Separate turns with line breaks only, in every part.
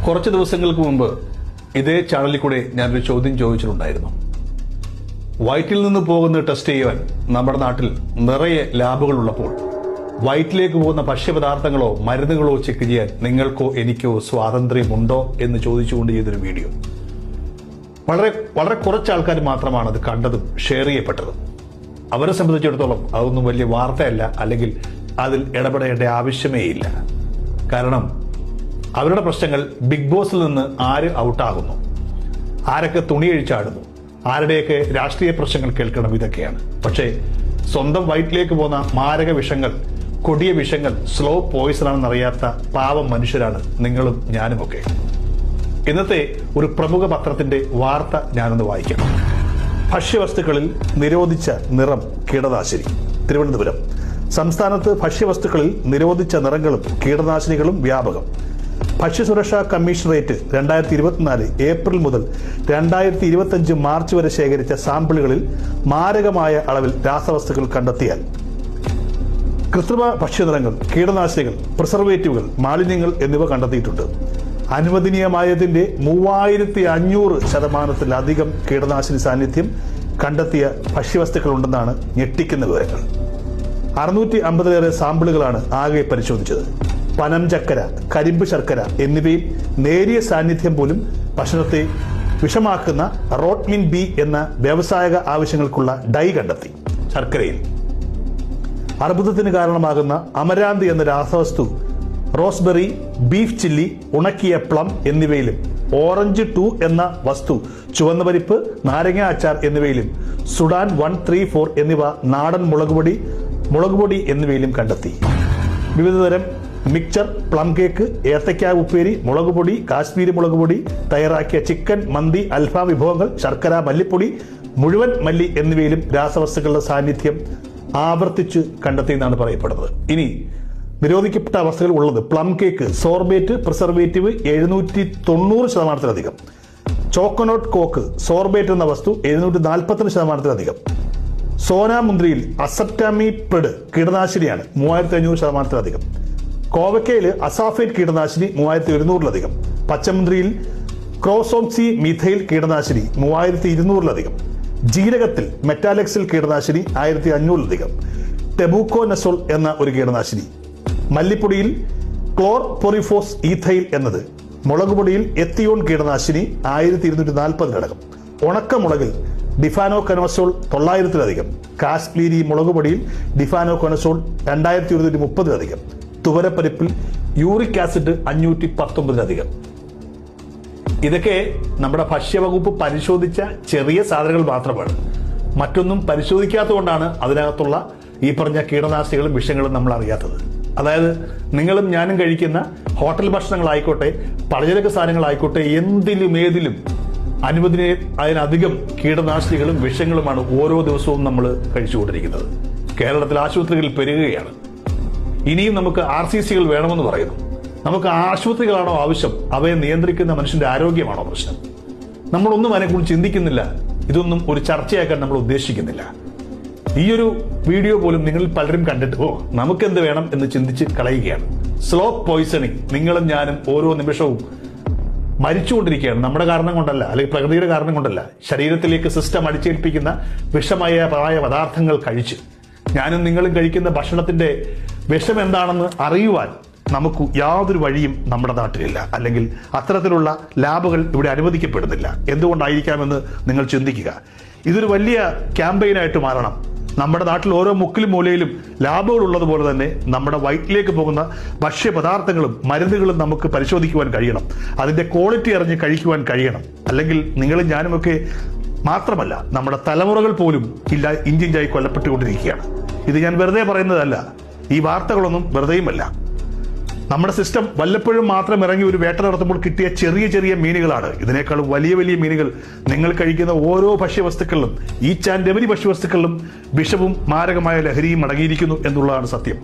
കുറച്ച് ദിവസങ്ങൾക്ക് മുമ്പ് ഇതേ ചാനലിൽ കൂടെ ഞാനൊരു ചോദ്യം ചോദിച്ചിട്ടുണ്ടായിരുന്നു. വയറ്റിൽ നിന്ന് പോകുന്ന ടെസ്റ്റ് ചെയ്യുവാൻ നമ്മുടെ നാട്ടിൽ നിറയെ ലാബുകൾ ഉള്ളപ്പോൾ വയറ്റിലേക്ക് പോകുന്ന ഭക്ഷ്യപദാർത്ഥങ്ങളോ മരുന്നുകളോ ചെക്ക് ചെയ്യാൻ നിങ്ങൾക്കോ എനിക്കോ സ്വാതന്ത്ര്യമുണ്ടോ എന്ന് ചോദിച്ചുകൊണ്ട് ചെയ്തൊരു വീഡിയോ. വളരെ കുറച്ച് ആൾക്കാർ മാത്രമാണ് അത് കണ്ടതും ഷെയർ ചെയ്യപ്പെട്ടതും. അവരെ സംബന്ധിച്ചിടത്തോളം അതൊന്നും വലിയ വാർത്തയല്ല, അല്ലെങ്കിൽ അതിൽ ഇടപെടേണ്ട ആവശ്യമേ ഇല്ല. കാരണം അവരുടെ പ്രശ്നങ്ങൾ ബിഗ് ബോസിൽ നിന്ന് ആര് ഔട്ടാകുന്നു, ആരൊക്കെ തുണിയഴിച്ചാടുന്നു, ആരുടെയൊക്കെ രാഷ്ട്രീയ പ്രശ്നങ്ങൾ കേൾക്കണം, ഇതൊക്കെയാണ്. പക്ഷേ സ്വന്തം വയറ്റിലേക്ക് പോകുന്ന മാരക വിഷങ്ങൾ, കൊടിയ വിഷങ്ങൾ, സ്ലോ പോയിസണാണെന്നറിയാത്ത പാവം മനുഷ്യരാണ് നിങ്ങളും ഞാനുമൊക്കെ. ഇന്നത്തെ ഒരു പ്രമുഖ പത്രത്തിന്റെ വാർത്ത ഞാനൊന്ന് വായിക്കാം. ഭക്ഷ്യവസ്തുക്കളിൽ നിരോധിച്ച നിറം കീടനാശിനി. തിരുവനന്തപുരം. സംസ്ഥാനത്ത് ഭക്ഷ്യവസ്തുക്കളിൽ നിരോധിച്ച നിറങ്ങളും കീടനാശിനികളും വ്യാപകം. ഭക്ഷ്യസുരക്ഷാ കമ്മീഷണറേറ്റ് 2024 ഏപ്രിൽ മുതൽ 2025 മാർച്ച് വരെ ശേഖരിച്ച സാമ്പിളുകളിൽ മാരകമായ അളവിൽ രാസവസ്തുക്കൾ കണ്ടെത്തിയാൽ കൃത്രിമ ഭക്ഷ്യനിറങ്ങൾ, കീടനാശിനികൾ, പ്രിസർവേറ്റീവുകൾ, മാലിന്യങ്ങൾ എന്നിവ കണ്ടെത്തിയിട്ടുണ്ട്. അനുവദനീയമായതിന്റെ 3500% കീടനാശിനി സാന്നിധ്യം കണ്ടെത്തിയ ഭക്ഷ്യവസ്തുക്കളുണ്ടെന്നാണ് ഞെട്ടിക്കുന്ന വിവരങ്ങൾ. 650-ലേറെ സാമ്പിളുകളാണ് ആകെ പരിശോധിച്ചത്. പനം ചക്കര, കരിമ്പ് ശർക്കര എന്നിവയിൽ നേരിയ സാന്നിധ്യം പോലും ഭക്ഷണത്തെ വിഷമാക്കുന്ന റോട്ട്മിൻ ബി എന്ന വ്യാവസായിക ആവശ്യങ്ങൾക്കുള്ള ഡൈ കണ്ടെത്തി. ശർക്കരയിൽ അർബുദത്തിന് കാരണമാകുന്ന അമരാന്ത് എന്ന രാസവസ്തു, റോസ്ബെറി, ബീഫ് ചില്ലി, ഉണക്കിയ പ്ലം എന്നിവയിലും ഓറഞ്ച് 2 എന്ന വസ്തു, ചുവന്ന പരിപ്പ്, നാരങ്ങ അച്ചാർ എന്നിവയിലും സുഡാൻ 134 എന്നിവ നാടൻ മുളകുപൊടി എന്നിവയിലും കണ്ടെത്തി. വിവിധതരം മിക്ചർ, പ്ലം കേക്ക്, ഏത്തയ്ക്ക ഉപ്പേരി, മുളകുപൊടി, കാശ്മീരി മുളകുപൊടി, തയ്യാറാക്കിയ ചിക്കൻ, മന്തി, അൽഫാം വിഭവങ്ങൾ, ശർക്കര, മല്ലിപ്പൊടി, മുഴുവൻ മല്ലി എന്നിവയിലും രാസവസ്തുക്കളുടെ സാന്നിധ്യം ആവർത്തിച്ച് കണ്ടെത്തിയെന്നാണ് പറയപ്പെടുന്നത്. ഇനി നിരോധിക്കപ്പെട്ട വസ്തുക്കൾ ഉള്ളത്: പ്ലം കേക്ക്, സോർബേറ്റ്, പ്രിസർവേറ്റീവ് 790%, ചോക്കോനട്ട് കോക്ക്, സോർബേറ്റ് എന്ന വസ്തു 740%, സോനാമുന്ദ്രിയിൽ അസപ്റ്റാമിപ്രിഡ് കീടനാശിനിയാണ് 3500%, കോവക്കയിൽ അസാഫേറ്റ് കീടനാശിനി 3200%, പച്ചമുന്തിരിയിൽ ക്രോസോംസി മിഥൈൽ കീടനാശിനി 3200%, ജീരകത്തിൽ മെറ്റാലെക്സിൽ കീടനാശിനി 1500%, ടെബുക്കോനസോൾ എന്ന ഒരു കീടനാശിനി, മല്ലിപ്പൊടിയിൽ ക്ലോർപൊറിഫോസ് ഈഥൈൽ എന്നത്, മുളകുപൊടിയിൽ എത്തിയോൺ കീടനാശിനി 1240 ഉണക്കമുളകിൽ ഡിഫാനോകനസോൾ 900-ലധികം, കാശ്മീരി മുളകുപൊടിയിൽ ഡിഫാനോകനസോൾ 2130-ലധികം, തുവരപ്പരിപ്പിൽ യൂറിക് ആസിഡ് 519-ലധികം. ഇതൊക്കെ നമ്മുടെ ഭക്ഷ്യവകുപ്പ് പരിശോധിച്ച ചെറിയ സാധനങ്ങൾ മാത്രമാണ്. മറ്റൊന്നും പരിശോധിക്കാത്തതുകൊണ്ടാണ് അതിനകത്തുള്ള ഈ പറഞ്ഞ കീടനാശിനികളും വിഷയങ്ങളും നമ്മൾ അറിയാത്തത്. അതായത് നിങ്ങളും ഞാനും കഴിക്കുന്ന ഹോട്ടൽ ഭക്ഷണങ്ങളായിക്കോട്ടെ, പലചരക്ക് സാധനങ്ങളായിക്കോട്ടെ, ഏതിലും അതിനധികം കീടനാശിനികളും വിഷങ്ങളുമാണ് ഓരോ ദിവസവും നമ്മൾ കഴിച്ചുകൊണ്ടിരിക്കുന്നത്. കേരളത്തിൽ ആശുപത്രികളിൽ പെരുകുകയാണ്. ഇനിയും നമുക്ക് RCCകൾ വേണമെന്ന് പറയുന്നു. നമുക്ക് ആശുപത്രികളാണോ ആവശ്യം? അവയെ നിയന്ത്രിക്കുന്ന മനുഷ്യന്റെ ആരോഗ്യമാണോ പ്രശ്നം? നമ്മളൊന്നും അതിനെക്കുറിച്ച് ചിന്തിക്കുന്നില്ല. ഇതൊന്നും ഒരു ചർച്ചയാക്കാൻ നമ്മൾ ഉദ്ദേശിക്കുന്നില്ല. ഈ ഒരു വീഡിയോ പോലും നിങ്ങളിൽ പലരും കണ്ടിട്ട് നമുക്കെന്ത് വേണം എന്ന് ചിന്തിച്ച് കളയുകയാണ്. Slow poisoning. നിങ്ങളും ഞാനും ഓരോ നിമിഷവും മരിച്ചുകൊണ്ടിരിക്കുകയാണ്. നമ്മുടെ കാരണം കൊണ്ടല്ല, അല്ലെങ്കിൽ പ്രകൃതിയുടെ കാരണം കൊണ്ടല്ല. ശരീരത്തിലേക്ക് സിസ്റ്റം അടിച്ചേൽപ്പിക്കുന്ന വിഷമായ പദാർത്ഥങ്ങൾ കഴിച്ച് ഞാനും നിങ്ങളും കഴിക്കുന്ന ഭക്ഷണത്തിന്റെ വിഷം എന്താണെന്ന് അറിയുവാൻ നമുക്ക് യാതൊരു വഴിയും നമ്മുടെ നാട്ടിലില്ല, അല്ലെങ്കിൽ അത്തരത്തിലുള്ള ലാബുകൾ ഇവിടെ അനുവദിക്കപ്പെടുന്നില്ല. എന്തുകൊണ്ടായിരിക്കാമെന്ന് നിങ്ങൾ ചിന്തിക്കുക. ഇതൊരു വലിയ ക്യാമ്പയിനായിട്ട് മാറണം. നമ്മുടെ നാട്ടിൽ ഓരോ മുക്കിലും മൂലയിലും ലാബുകൾ ഉള്ളതുപോലെ തന്നെ നമ്മുടെ വയറ്റിലേക്ക് പോകുന്ന ഭക്ഷ്യപദാർത്ഥങ്ങളും മരുന്നുകളും നമുക്ക് പരിശോധിക്കുവാൻ കഴിയണം. അതിന്റെ ക്വാളിറ്റി അറിഞ്ഞ് കഴിക്കുവാൻ കഴിയണം. അല്ലെങ്കിൽ നിങ്ങളും ഞാനുമൊക്കെ മാത്രമല്ല, നമ്മുടെ തലമുറകൾ പോലും ഇഞ്ചിഞ്ചായി കൊല്ലപ്പെട്ടുകൊണ്ടിരിക്കുകയാണ്. ഇത് ഞാൻ വെറുതെ പറയുന്നതല്ല. ഈ വാർത്തകളൊന്നും വെറുതെയുമല്ല. നമ്മുടെ സിസ്റ്റം വല്ലപ്പോഴും മാത്രം ഇറങ്ങി ഒരു വേട്ട നടത്തുമ്പോൾ കിട്ടിയ ചെറിയ മീനുകളാണ്. ഇതിനേക്കാളും വലിയ മീനുകൾ നിങ്ങൾ കഴിക്കുന്ന ഓരോ ഭക്ഷ്യവസ്തുക്കളിലും, ഈച്ച് ആൻഡ് എവരി ഭക്ഷ്യവസ്തുക്കളിലും വിഷവും മാരകമായ ലഹരിയും അടങ്ങിയിരിക്കുന്നു എന്നുള്ളതാണ് സത്യം.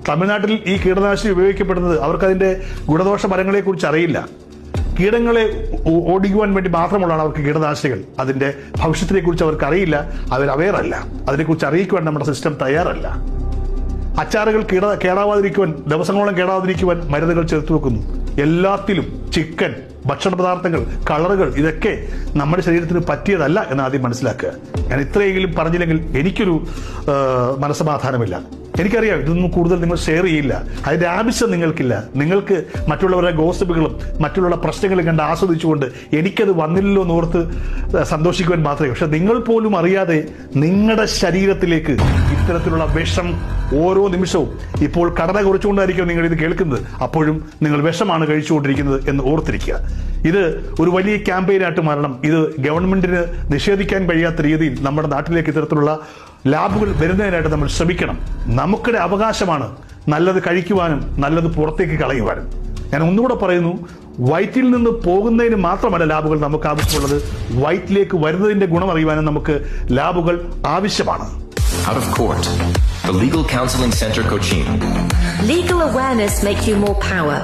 തമിഴ്നാട്ടിൽ ഈ കീടനാശിനി ഉപയോഗിക്കപ്പെടുന്നത് അവർക്കതിന്റെ ഗുണദോഷ ഫലങ്ങളെ കുറിച്ച് അറിയില്ല. കീടങ്ങളെ ഓടിക്കുവാൻ വേണ്ടി മാത്രമുള്ളതാണ് അവർക്ക് കീടനാശിനികൾ. അതിന്റെ ഭവിഷ്യത്തിനെ കുറിച്ച് അവർക്ക് അറിയില്ല, അവർ അവെയറല്ല. അതിനെക്കുറിച്ച് അറിയിക്കുവാൻ നമ്മുടെ സിസ്റ്റം തയ്യാറല്ല. അച്ചാറുകൾ കേടാവാതിരിക്കുവാൻ, ദിവസങ്ങളോളം കേടാവാതിരിക്കുവാൻ മരുന്നുകൾ ചേർത്ത് വെക്കുന്നു. എല്ലാത്തിലും ചിക്കൻ, ഭക്ഷണ പദാർത്ഥങ്ങൾ, കളറുകൾ, ഇതൊക്കെ നമ്മുടെ ശരീരത്തിന് പറ്റിയതല്ല എന്ന് ആദ്യം മനസ്സിലാക്കുക. ഞാൻ ഇത്രയെങ്കിലും പറഞ്ഞില്ലെങ്കിൽ എനിക്കൊരു മനസ്സമാധാനമില്ല. എനിക്കറിയാം ഇതൊന്നും കൂടുതൽ നിങ്ങൾ ഷെയർ ചെയ്യില്ല, അതിന്റെ ആവശ്യം നിങ്ങൾക്കില്ല. നിങ്ങൾക്ക് മറ്റുള്ളവരുടെ ഗോസിപ്പുകളും മറ്റുള്ള പ്രശ്നങ്ങളും കണ്ട് ആസ്വദിച്ചുകൊണ്ട് എനിക്കത് വന്നില്ലല്ലോ എന്നോർത്ത് സന്തോഷിക്കുവാൻ മാത്രമേ. പക്ഷെ നിങ്ങൾ പോലും അറിയാതെ നിങ്ങളുടെ ശരീരത്തിലേക്ക് ഇത്തരത്തിലുള്ള വിഷം ഓരോ നിമിഷവും, ഇപ്പോൾ കടന കുറിച്ചുകൊണ്ടായിരിക്കും നിങ്ങൾ ഇത് കേൾക്കുന്നത്, അപ്പോഴും നിങ്ങൾ വിഷമാണ് കഴിച്ചുകൊണ്ടിരിക്കുന്നത് എന്ന് ഓർത്തിരിക്കുക. ഇത് ഒരു വലിയ ക്യാമ്പയിനായിട്ട് മാറണം. ഇത് ഗവൺമെന്റിന് നിഷേധിക്കാൻ കഴിയാത്ത രീതിയിൽ നമ്മുടെ നാട്ടിലേക്ക് ഇത്തരത്തിലുള്ള ലാബുകൾ വരുന്നതിനായിട്ട് നമ്മൾ ശ്രമിക്കണം. നമുക്കിടെ അവകാശമാണ് നല്ലത് കഴിക്കുവാനും നല്ലത് പുറത്തേക്ക് കളയുവാനും. ഞാൻ ഒന്നുകൂടെ പറയുന്നു, വയറ്റിൽ നിന്ന് പോകുന്നതിന് മാത്രമല്ല ലാബുകൾ നമുക്ക് ആവശ്യമുള്ളത്, വയറ്റിലേക്ക് വരുന്നതിന്റെ ഗുണം അറിയുവാനും നമുക്ക് ലാബുകൾ ആവശ്യമാണ്.
Out of court, the Legal Counseling Center Cochin.
Legal awareness makes you more power.